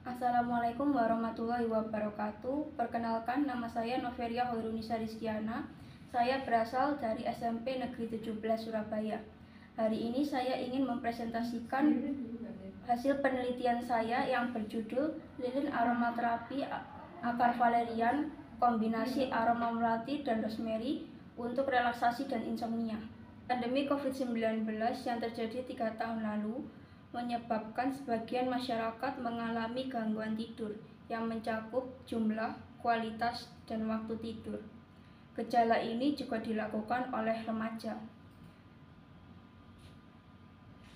Assalamualaikum warahmatullahi wabarakatuh. Perkenalkan, nama saya Noveria Hoirunisa Rizkiana. Saya berasal dari SMP Negeri 17 Surabaya. Hari ini saya ingin mempresentasikan hasil penelitian saya yang berjudul Lilin Aromaterapi Akar Valerian Kombinasi Aroma Melati dan Rosemary untuk relaksasi dan insomnia. Pandemi COVID-19 yang terjadi 3 tahun lalu menyebabkan sebagian masyarakat mengalami gangguan tidur yang mencakup jumlah, kualitas, dan waktu tidur. Gejala ini juga dilakukan oleh remaja.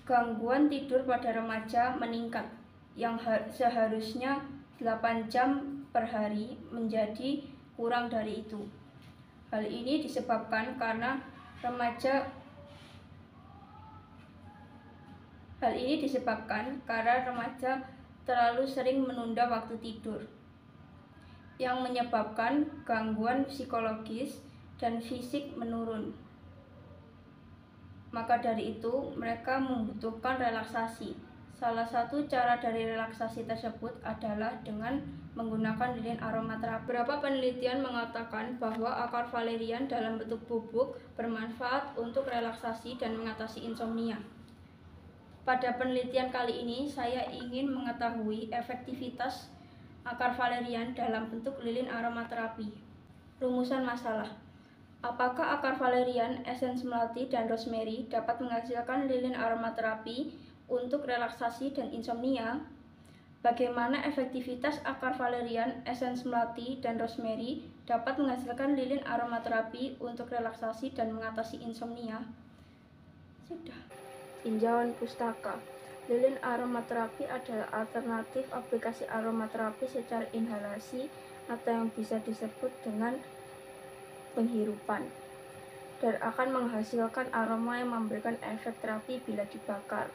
Gangguan tidur pada remaja meningkat, yang seharusnya 8 jam per hari menjadi kurang dari itu. Hal ini disebabkan karena remaja terlalu sering menunda waktu tidur, yang menyebabkan gangguan psikologis dan fisik menurun. Maka dari itu, mereka membutuhkan relaksasi. Salah satu cara dari relaksasi tersebut adalah dengan menggunakan lilin aromaterapi. Beberapa penelitian mengatakan bahwa akar valerian dalam bentuk bubuk bermanfaat untuk relaksasi dan mengatasi insomnia. Pada penelitian kali ini, saya ingin mengetahui efektivitas akar valerian dalam bentuk lilin aromaterapi. Rumusan masalah: apakah akar valerian, esens melati, dan rosemary dapat menghasilkan lilin aromaterapi untuk relaksasi dan insomnia? Bagaimana efektivitas akar valerian, esens melati, dan rosemary dapat menghasilkan lilin aromaterapi untuk relaksasi dan mengatasi insomnia? Tinjauan pustaka. Lilin aromaterapi adalah alternatif aplikasi aromaterapi secara inhalasi atau yang bisa disebut dengan penghirupan, dan akan menghasilkan aroma yang memberikan efek terapi bila dibakar.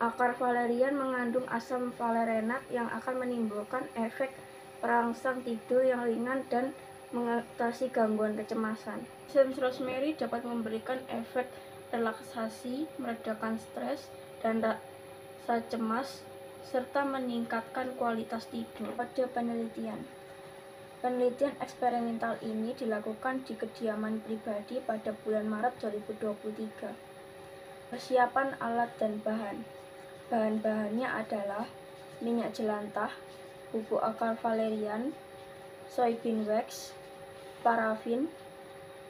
Akar valerian mengandung asam valerenat yang akan menimbulkan efek perangsang tidur yang ringan dan mengatasi gangguan kecemasan. Esens rosemary dapat memberikan efek relaksasi, meredakan stres dan rasa cemas, serta meningkatkan kualitas tidur. Pada penelitian eksperimental ini dilakukan di kediaman pribadi pada bulan Maret 2023. Persiapan alat dan bahan. Bahan-bahannya adalah minyak jelantah, bubuk akar valerian, soybean wax, parafin,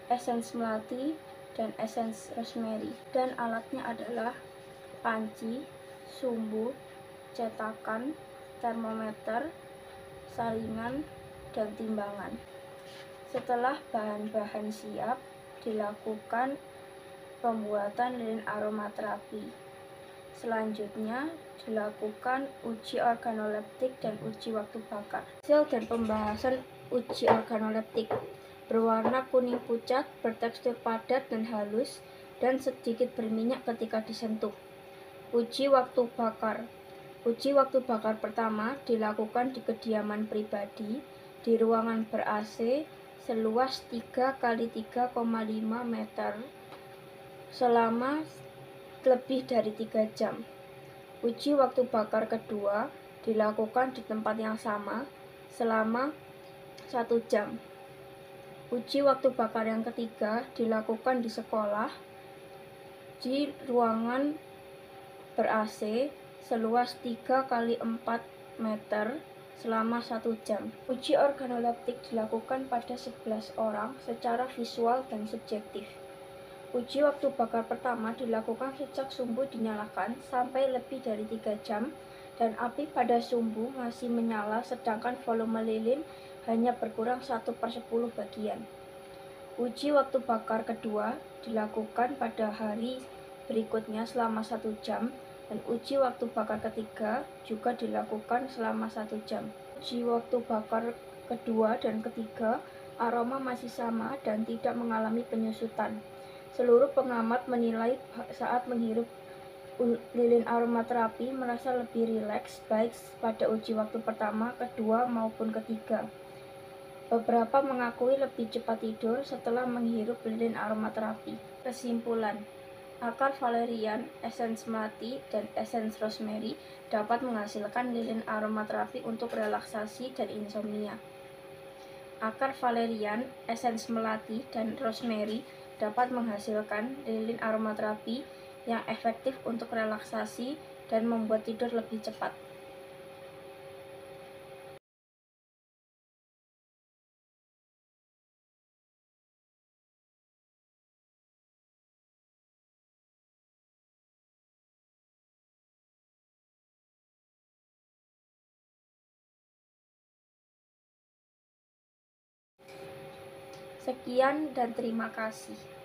esens melati, dan esens rosemary. Dan alatnya adalah panci, sumbu, cetakan, termometer, saringan, dan timbangan. Setelah bahan-bahan siap, dilakukan pembuatan lilin aromaterapi. Selanjutnya dilakukan uji organoleptik dan uji waktu bakar. Hasil dan pembahasan uji organoleptik: berwarna kuning pucat, bertekstur padat dan halus, dan sedikit berminyak ketika disentuh. Uji waktu bakar. Uji waktu bakar pertama dilakukan di kediaman pribadi di ruangan ber-AC seluas 3 x 3,5 meter selama lebih dari 3 jam. Uji waktu bakar kedua dilakukan di tempat yang sama selama 1 jam. Uji waktu bakar yang ketiga dilakukan di sekolah di ruangan ber-AC seluas 3 x 4 meter selama 1 jam. Uji organoleptik dilakukan pada 11 orang secara visual dan subjektif. Uji waktu bakar pertama dilakukan sejak sumbu dinyalakan sampai lebih dari 3 jam dan api pada sumbu masih menyala sedangkan volume lilin hanya berkurang 1/10 bagian. Uji waktu bakar kedua dilakukan pada hari berikutnya selama 1 jam dan uji waktu bakar ketiga juga dilakukan selama 1 jam. Uji waktu bakar kedua dan ketiga, aroma masih sama dan tidak mengalami penyusutan. Seluruh pengamat menilai saat menghirup lilin aromaterapi merasa lebih rileks baik pada uji waktu pertama, kedua, maupun ketiga. Beberapa mengakui lebih cepat tidur setelah menghirup lilin aromaterapi. Kesimpulan: Akar valerian, esens melati, dan esens rosemary dapat menghasilkan lilin aromaterapi untuk relaksasi dan insomnia. Akar valerian, esens melati, dan rosemary dapat menghasilkan lilin aromaterapi yang efektif untuk relaksasi dan membuat tidur lebih cepat. Sekian dan terima kasih.